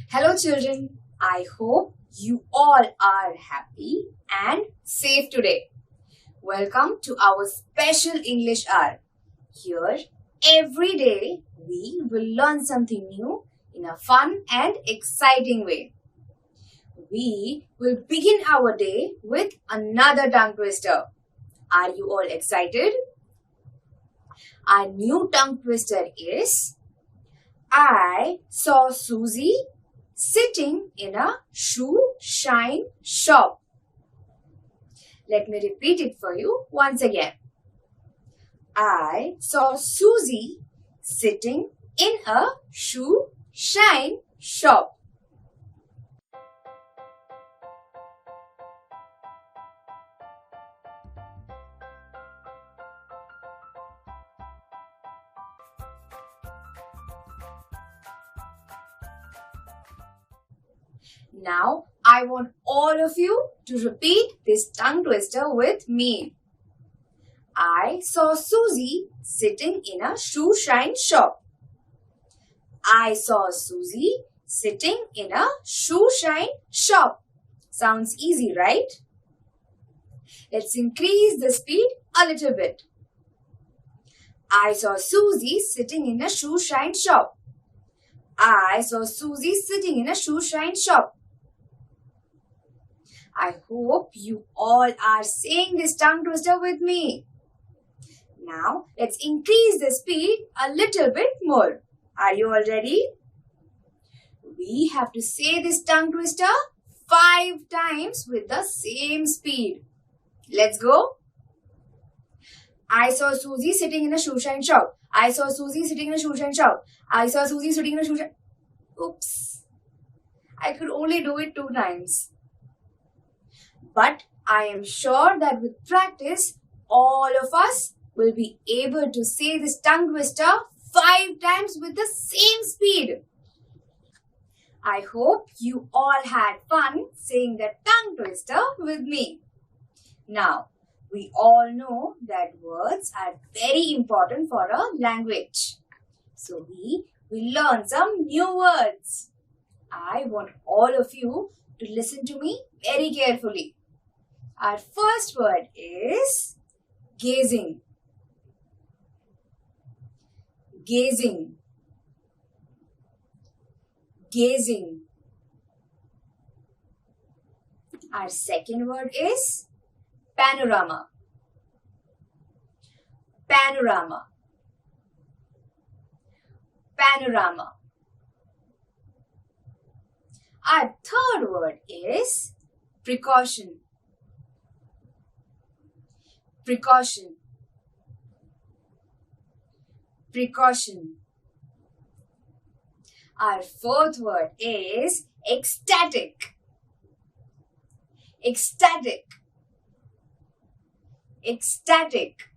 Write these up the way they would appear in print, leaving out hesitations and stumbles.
Hello children, I hope you all are happy and safe today. Welcome to our special English hour. Here, every day we will learn something new in a fun and exciting way. We will begin our day with another tongue twister. Are you all excited? Our new tongue twister is I saw Susie sitting in a shoe shine shop. Let me repeat it for you once again. I saw Susie sitting in a shoe shine shop. Now, I want all of you to repeat this tongue twister with me. I saw Susie sitting in a shoe shine shop. I saw Susie sitting in a shoe shine shop. Sounds easy, right? Let's increase the speed a little bit. I saw Susie sitting in a shoe shine shop. I saw Susie sitting in a shoe shine shop. I hope you all are saying this tongue twister with me. Now, let's increase the speed a little bit more. Are you all ready? We have to say this tongue twister 5 times with the same speed. Let's go. I saw Susie sitting in a shoe shine shop. I saw Susie sitting in a shoe shine shop. I saw Susie sitting in a shoe shine... Oops. I could only do it 2 times. But I am sure that with practice, all of us will be able to say this tongue twister 5 times with the same speed. I hope you all had fun saying the tongue twister with me. Now, we all know that words are very important for a language. So we will learn some new words. I want all of you to listen to me very carefully. Our first word is gazing. Gazing. Gazing. Our second word is panorama. Panorama. Panorama. Our third word is precaution. Precaution. Precaution. Our fourth word is ecstatic. Ecstatic. Ecstatic.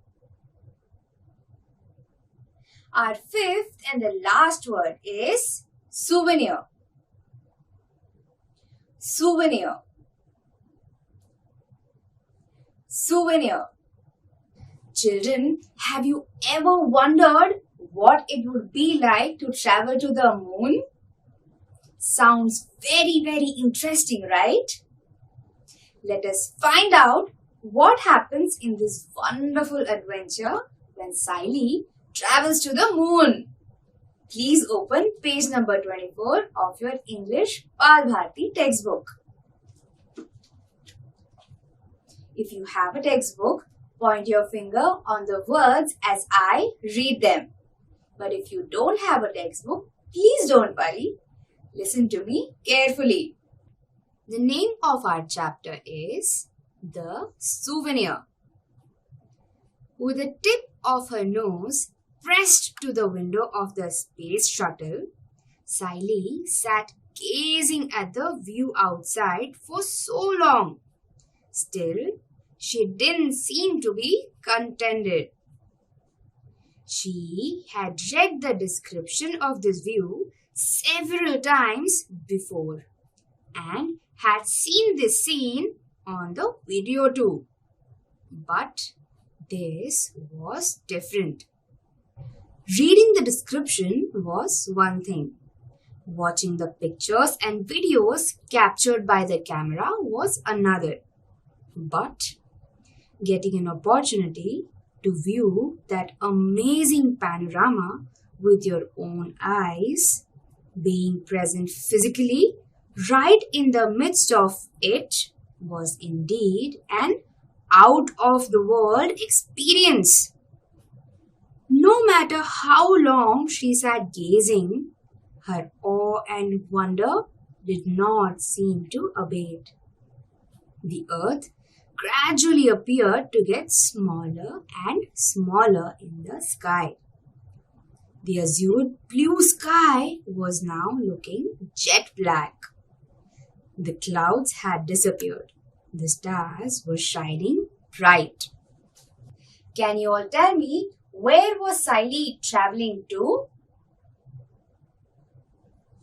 Our fifth and the last word is souvenir. Souvenir. Souvenir. Children, have you ever wondered what it would be like to travel to the moon? Sounds very, very interesting, right? Let us find out what happens in this wonderful adventure when Siley travels to the moon. Please open page number 24 of your English Bal Bharati textbook. If you have a textbook, point your finger on the words as I read them. But if you don't have a textbook, please don't worry. Listen to me carefully. The name of our chapter is The Souvenir. With the tip of her nose, pressed to the window of the space shuttle, Siley sat gazing at the view outside for so long. Still, she didn't seem to be contented. She had read the description of this view several times before and had seen this scene on the video too. But this was different. Reading the description was one thing. Watching the pictures and videos captured by the camera was another. But getting an opportunity to view that amazing panorama with your own eyes, being present physically right in the midst of it, was indeed an out of the world experience. No matter how long she sat gazing, her awe and wonder did not seem to abate. The earth gradually appeared to get smaller and smaller in the sky. The azure blue sky was now looking jet black. The clouds had disappeared. The stars were shining bright. Can you all tell me, where was Siley traveling to?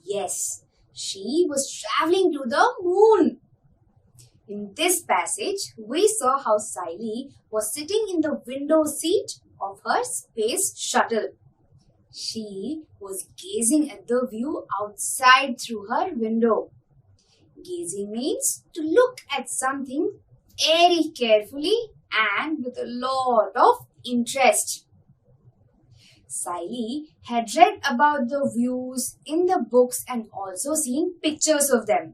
Yes, she was traveling to the moon. In this passage, we saw how Siley was sitting in the window seat of her space shuttle. She was gazing at the view outside through her window. Gazing means to look at something very carefully and with a lot of interest. Siley had read about the views in the books and also seen pictures of them.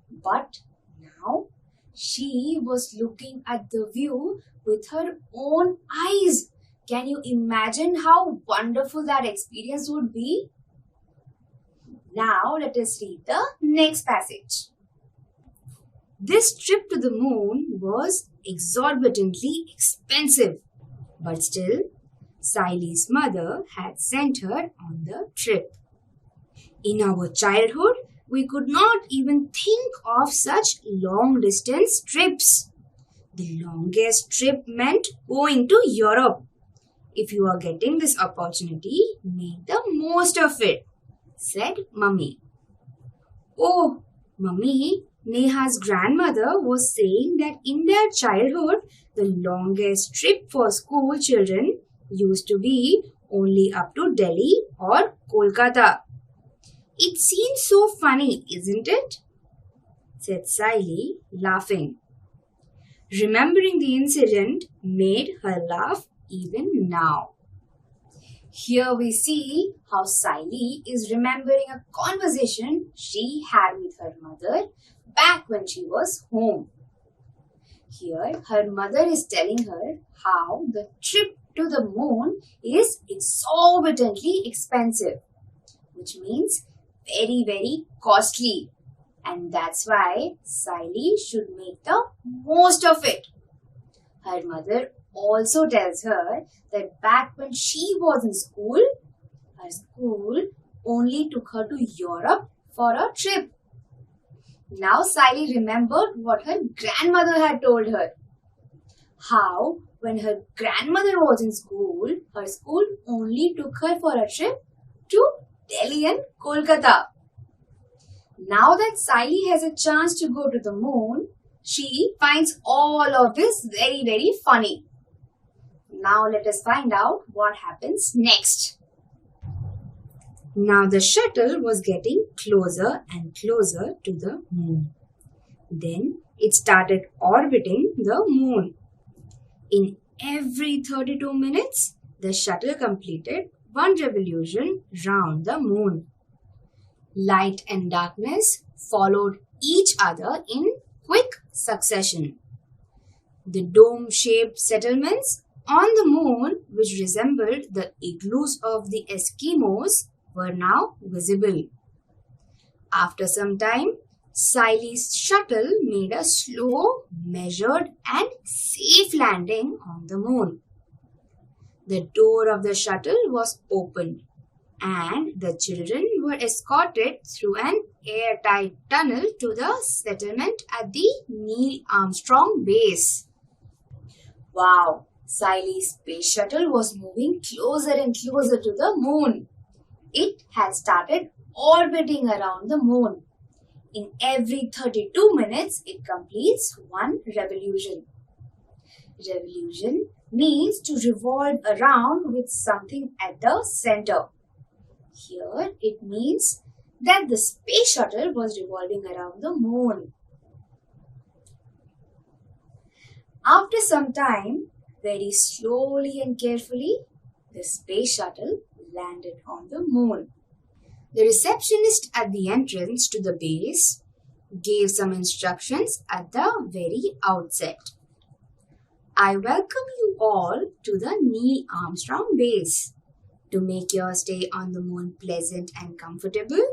But now she was looking at the view with her own eyes. Can you imagine how wonderful that experience would be? Now let us read the next passage. This trip to the moon was exorbitantly expensive, but still, Siley's mother had sent her on the trip. In our childhood, we could not even think of such long-distance trips. The longest trip meant going to Europe. If you are getting this opportunity, make the most of it, said Mummy. Oh, Mummy, Neha's grandmother was saying that in their childhood, the longest trip for school children used to be only up to Delhi or Kolkata. It seems so funny, isn't it? Said Siley, laughing. Remembering the incident made her laugh even now. Here we see how Siley is remembering a conversation she had with her mother back when she was home. Here, her mother is telling her how the trip to the moon is exorbitantly expensive, which means very, very costly. And that's why Siley should make the most of it. Her mother also tells her that back when she was in school, her school only took her to Europe for a trip. Now Siley remembered what her grandmother had told her. How when her grandmother was in school, her school only took her for a trip to Delhi and Kolkata. Now that Siley has a chance to go to the moon, she finds all of this very, very funny. Now let us find out what happens next. Now the shuttle was getting closer and closer to the moon. Then it started orbiting the moon. In every 32 minutes, the shuttle completed one revolution round the moon. Light and darkness followed each other in quick succession. The dome-shaped settlements on the moon, which resembled the igloos of the Eskimos, were now visible. After some time, Siley's shuttle made a slow, measured and safe landing on the moon. The door of the shuttle was opened and the children were escorted through an airtight tunnel to the settlement at the Neil Armstrong base. Wow! Siley's space shuttle was moving closer and closer to the moon. It had started orbiting around the moon. In every 32 minutes, it completes one revolution. Revolution means to revolve around with something at the center. Here it means that the space shuttle was revolving around the moon. After some time, very slowly and carefully, the space shuttle landed on the moon. The receptionist at the entrance to the base gave some instructions at the very outset. I welcome you all to the Neil Armstrong base. To make your stay on the moon pleasant and comfortable,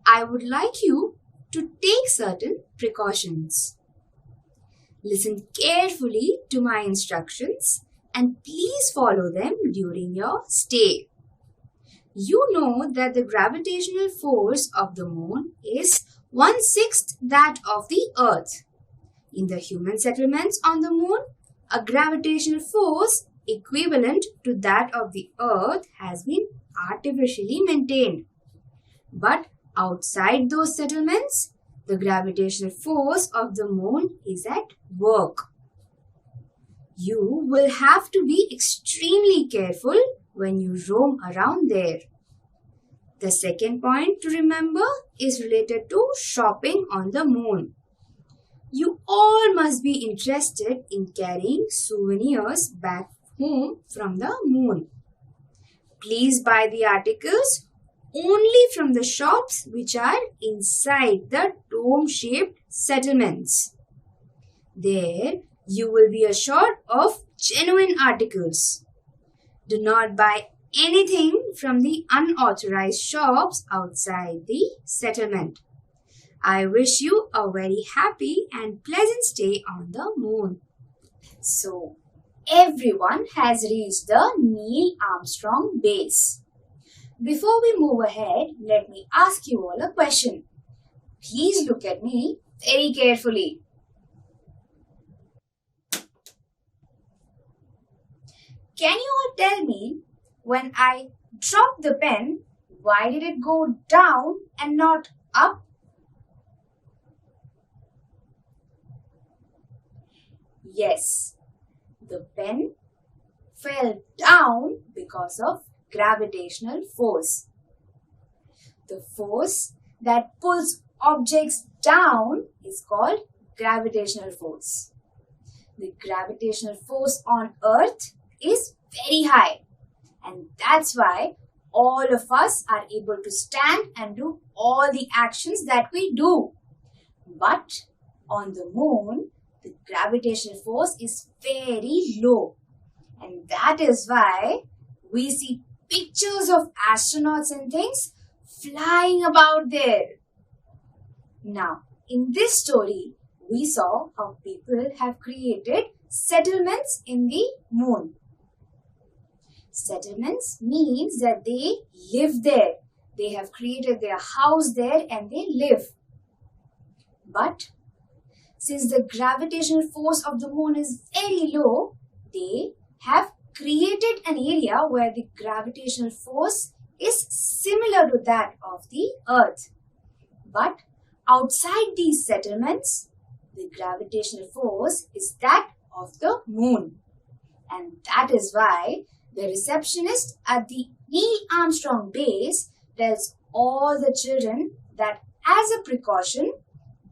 I would like you to take certain precautions. Listen carefully to my instructions and please follow them during your stay. You know that the gravitational force of the moon is 1/6 that of the Earth. In the human settlements on the moon, a gravitational force equivalent to that of the Earth has been artificially maintained. But outside those settlements, the gravitational force of the moon is at work. You will have to be extremely careful when you roam around there. The second point to remember is related to shopping on the moon. You all must be interested in carrying souvenirs back home from the moon. Please buy the articles only from the shops which are inside the dome-shaped settlements. There you will be assured of genuine articles. Do not buy anything from the unauthorized shops outside the settlement. I wish you a very happy and pleasant stay on the moon. So, everyone has reached the Neil Armstrong base. Before we move ahead, let me ask you all a question. Please look at me very carefully. Can you all tell me, when I dropped the pen, why did it go down and not up? Yes, the pen fell down because of gravitational force. The force that pulls objects down is called gravitational force. The gravitational force on Earth is very high, and that's why all of us are able to stand and do all the actions that we do. But on the moon, the gravitational force is very low, and that is why we see pictures of astronauts and things flying about there. Now, in this story, we saw how people have created settlements in the moon. Settlements means that they live there. They have created their house there and they live. But since the gravitational force of the moon is very low, they have created an area where the gravitational force is similar to that of the Earth. But outside these settlements, the gravitational force is that of the moon. And that is why the receptionist at the Neil Armstrong base tells all the children that as a precaution,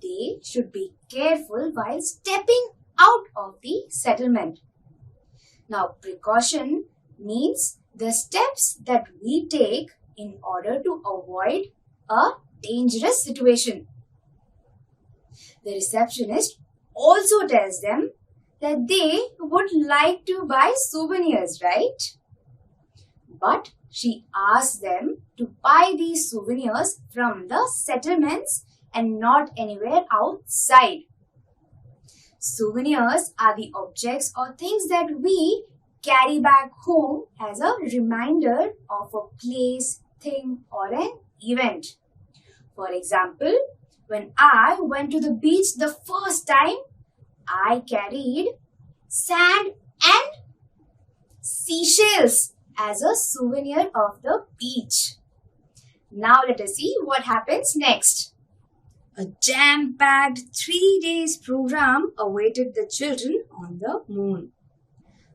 they should be careful while stepping out of the settlement. Now, precaution means the steps that we take in order to avoid a dangerous situation. The receptionist also tells them that they would like to buy souvenirs, right? But she asks them to buy these souvenirs from the settlements and not anywhere outside. Souvenirs are the objects or things that we carry back home as a reminder of a place, thing, or an event. For example, when I went to the beach the first time, I carried sand and seashells as a souvenir of the beach. Now let us see what happens next. A jam-packed 3 days program awaited the children on the moon.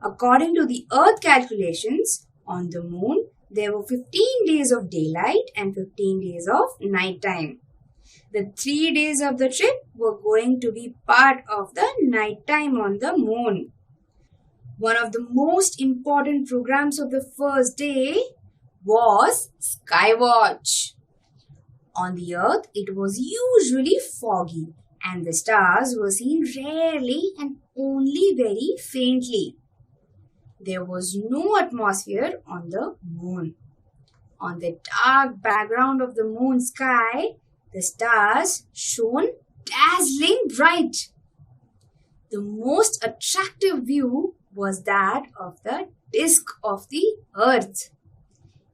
According to the Earth calculations, on the moon, there were 15 days of daylight and 15 days of nighttime. The 3 days of the trip were going to be part of the nighttime on the moon. One of the most important programs of the first day was Skywatch. On the Earth, it was usually foggy and the stars were seen rarely and only very faintly. There was no atmosphere on the moon. On the dark background of the moon sky, the stars shone dazzling bright. The most attractive view was that of the disk of the Earth.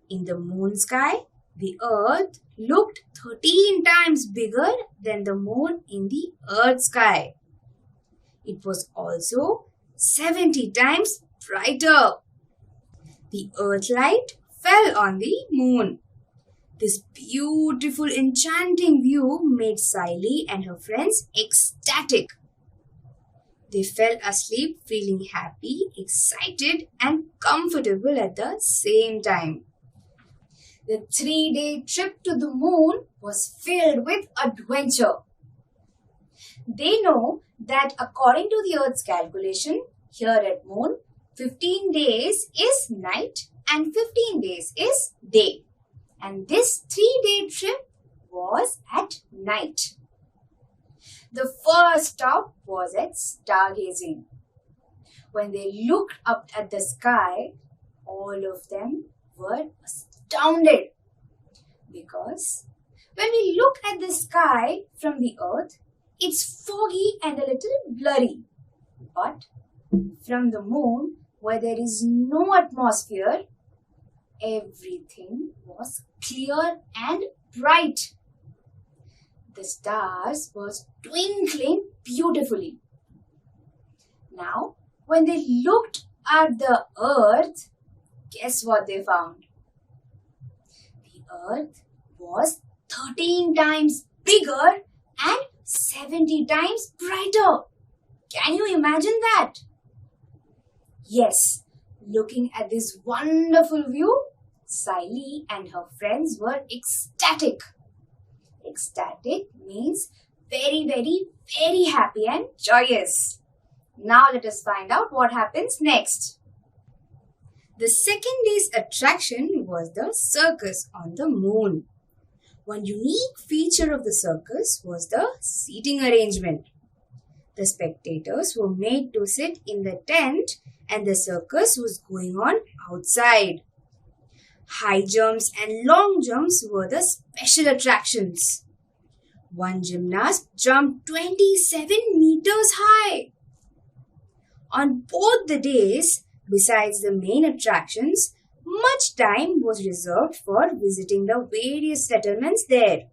In the moon sky, the Earth looked 13 times bigger than the moon in the Earth sky. It was also 70 times brighter. The Earth light fell on the moon. This beautiful, enchanting view made Siley and her friends ecstatic. They fell asleep feeling happy, excited, and comfortable at the same time. The 3-day trip to the moon was filled with adventure. They know that according to the Earth's calculation, here at moon, 15 days is night and 15 days is day. And this 3-day trip was at night. The first stop was at stargazing. When they looked up at the sky, all of them were astounded. Because when we look at the sky from the Earth, it's foggy and a little blurry. But from the moon, where there is no atmosphere, everything was clear and bright. The stars were twinkling beautifully. Now, when they looked at the Earth, guess what they found? The Earth was 13 times bigger and 70 times brighter. Can you imagine that? Yes, looking at this wonderful view, Siley and her friends were ecstatic. Ecstatic means very, very, very happy and joyous. Now let us find out what happens next. The second day's attraction was the circus on the moon. One unique feature of the circus was the seating arrangement. The spectators were made to sit in the tent and the circus was going on outside. High jumps and long jumps were the special attractions. One gymnast jumped 27 meters high. On both the days, besides the main attractions, much time was reserved for visiting the various settlements there.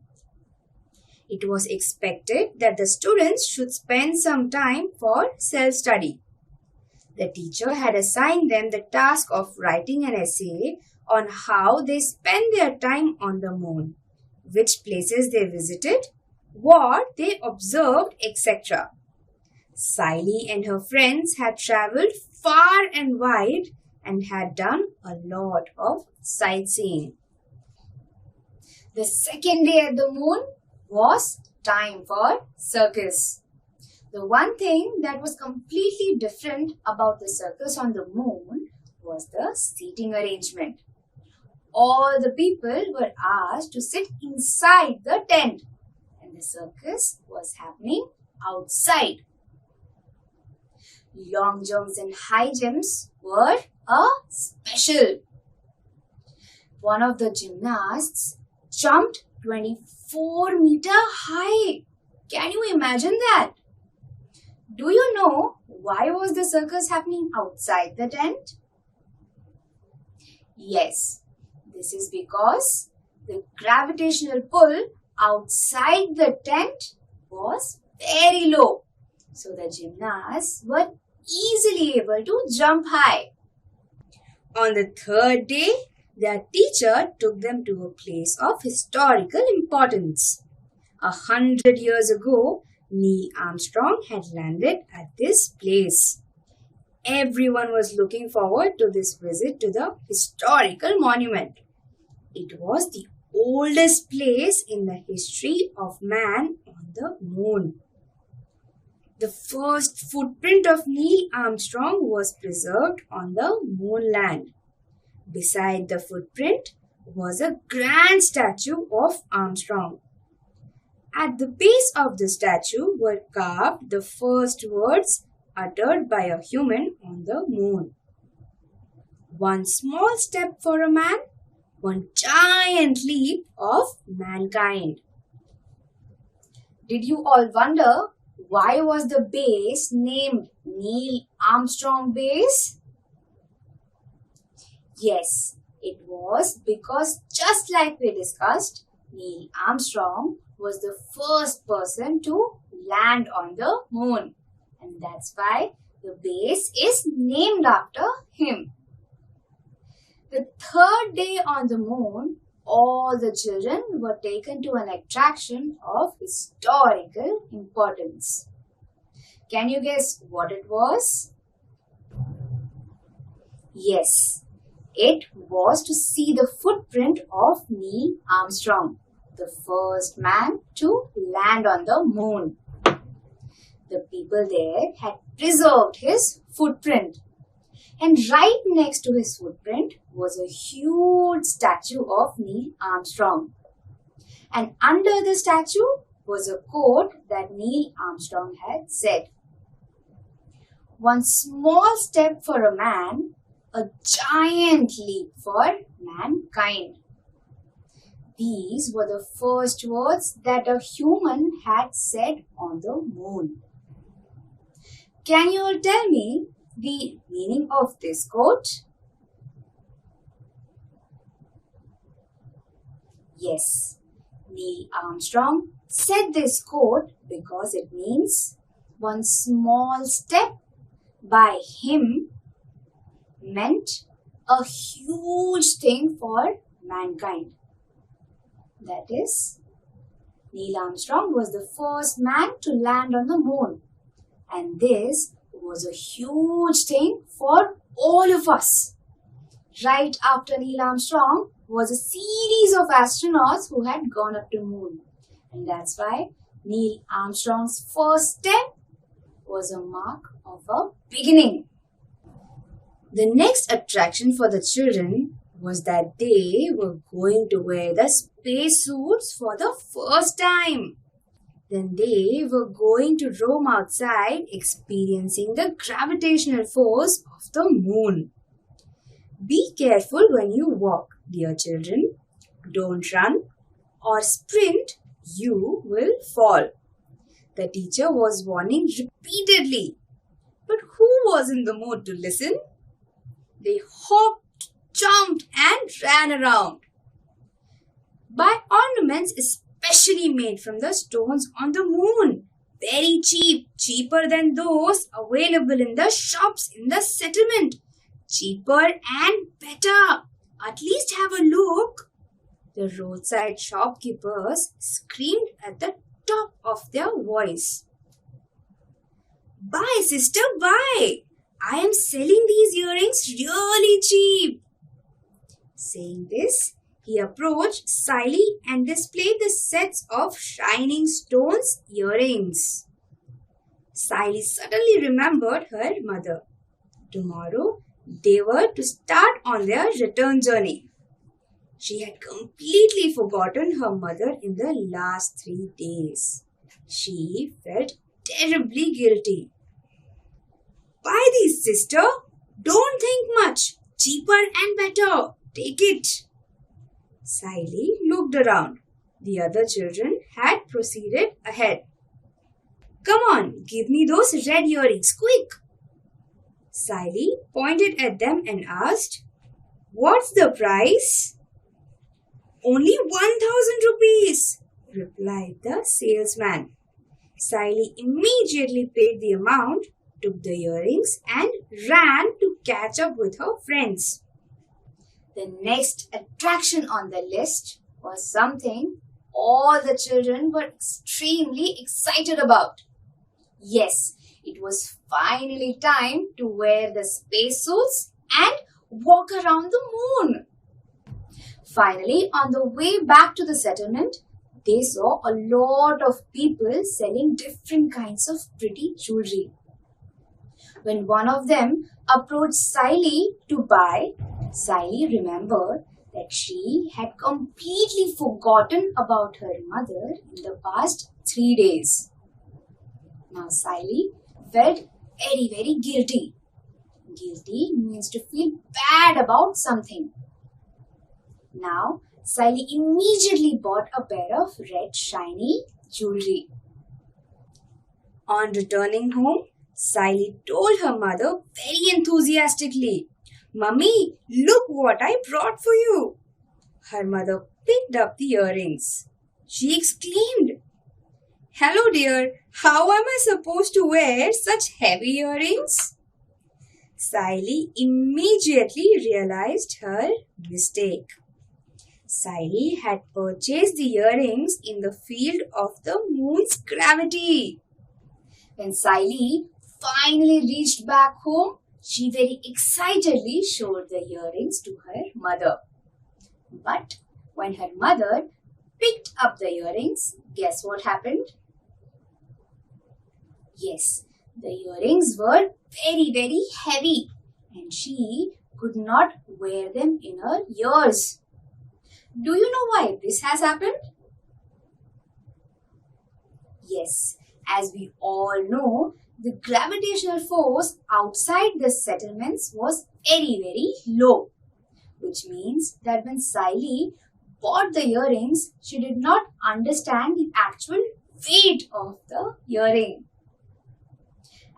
It was expected that the students should spend some time for self-study. The teacher had assigned them the task of writing an essay on how they spent their time on the moon, which places they visited, what they observed, etc. Siley and her friends had travelled far and wide and had done a lot of sightseeing. The second day at the moon was time for circus. The one thing that was completely different about the circus on the moon was the seating arrangement. All the people were asked to sit inside the tent and the circus was happening outside. Long jumps and high jumps were a special. One of the gymnasts jumped 24-meter high. Can you imagine that? Do you know why was the circus happening outside the tent? Yes, this is because the gravitational pull outside the tent was very low. So the gymnasts were easily able to jump high. On the third day, their teacher took them to a place of historical importance. 100 years ago, Neil Armstrong had landed at this place. Everyone was looking forward to this visit to the historical monument. It was the oldest place in the history of man on the moon. The first footprint of Neil Armstrong was preserved on the moon land. Beside the footprint was a grand statue of Armstrong. At the base of the statue were carved the first words uttered by a human on the moon. One small step for a man, one giant leap of mankind. Did you all wonder why was the base named Neil Armstrong Base? Yes, it was because just like we discussed, Neil Armstrong was the first person to land on the moon. And that's why the base is named after him. The third day on the moon, all the children were taken to an attraction of historical importance. Can you guess what it was? Yes, it was to see the footprint of Neil Armstrong, the first man to land on the moon. The people there had preserved his footprint. And right next to his footprint was a huge statue of Neil Armstrong. And under the statue was a quote that Neil Armstrong had said. One small step for a man, a giant leap for mankind. These were the first words that a human had said on the moon. Can you all tell me the meaning of this quote? Yes, Neil Armstrong said this quote because it means one small step by him meant a huge thing for mankind. That is, Neil Armstrong was the first man to land on the moon. And this was a huge thing for all of us. Right after Neil Armstrong was a series of astronauts who had gone up to the moon. And that's why Neil Armstrong's first step was a mark of a beginning. The next attraction for the children was that they were going to wear the space suits for the first time. Then they were going to roam outside, experiencing the gravitational force of the moon. Be careful when you walk, dear children. Don't run or sprint, you will fall. The teacher was warning repeatedly. But who was in the mood to listen? They hopped, jumped, and ran around. Buy ornaments especially made from the stones on the moon. Very cheap, cheaper than those available in the shops in the settlement. Cheaper and better. At least have a look. The roadside shopkeepers screamed at the top of their voice. Buy, sister, buy. I am selling these earrings really cheap. Saying this, he approached Siley and displayed the sets of shining stones earrings. Siley suddenly remembered her mother. Tomorrow, they were to start on their return journey. She had completely forgotten her mother in the last 3 days. She felt terribly guilty. Buy these, sister. Don't think much. Cheaper and better. Take it. Siley looked around. The other children had proceeded ahead. Come on, give me those red earrings, quick. Siley pointed at them and asked, What's the price? Only 1,000 rupees, replied the salesman. Sally immediately paid the amount, took the earrings, and ran to catch up with her friends. The next attraction on the list was something all the children were extremely excited about. Yes, it was finally time to wear the spacesuits and walk around the moon. Finally, on the way back to the settlement, they saw a lot of people selling different kinds of pretty jewelry. When one of them approached Sally to buy, Sally remembered that she had completely forgotten about her mother in the past 3 days. Now Sally felt very guilty. Guilty means to feel bad about something. Now Sally immediately bought a pair of red shiny jewelry. On returning home, Sally told her mother very enthusiastically, "Mummy, look what I brought for you." Her mother picked up the earrings. She exclaimed, "Hello dear, how am I supposed to wear such heavy earrings?" Sally immediately realized her mistake. Sally had purchased the earrings in the field of the moon's gravity. When Sally finally reached back home, she very excitedly showed the earrings to her mother. But when her mother picked up the earrings, guess what happened? Yes, the earrings were very heavy and she could not wear them in her ears. Do you know why this has happened? Yes, as we all know, the gravitational force outside the settlements was very low, which means that when Sally bought the earrings, she did not understand the actual weight of the earring.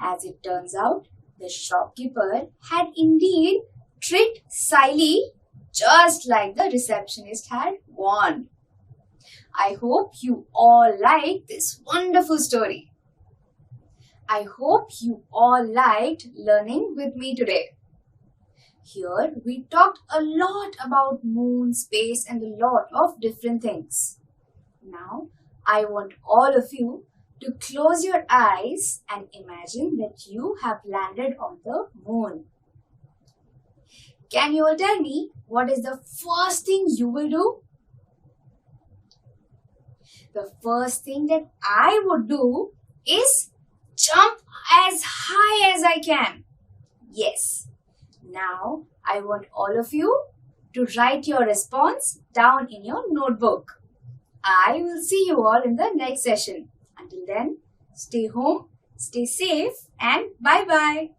As it turns out, the shopkeeper had indeed tricked Sally just like the receptionist had warned. I hope you all like this wonderful story. I hope you all liked learning with me today. Here we talked a lot about moon, space and a lot of different things. Now I want all of you to close your eyes and imagine that you have landed on the moon. Can you all tell me what is the first thing you will do? The first thing that I would do is jump as high as I can. Yes. Now I want all of you to write your response down in your notebook. I will see you all in the next session. Until then, stay home, stay safe and bye-bye.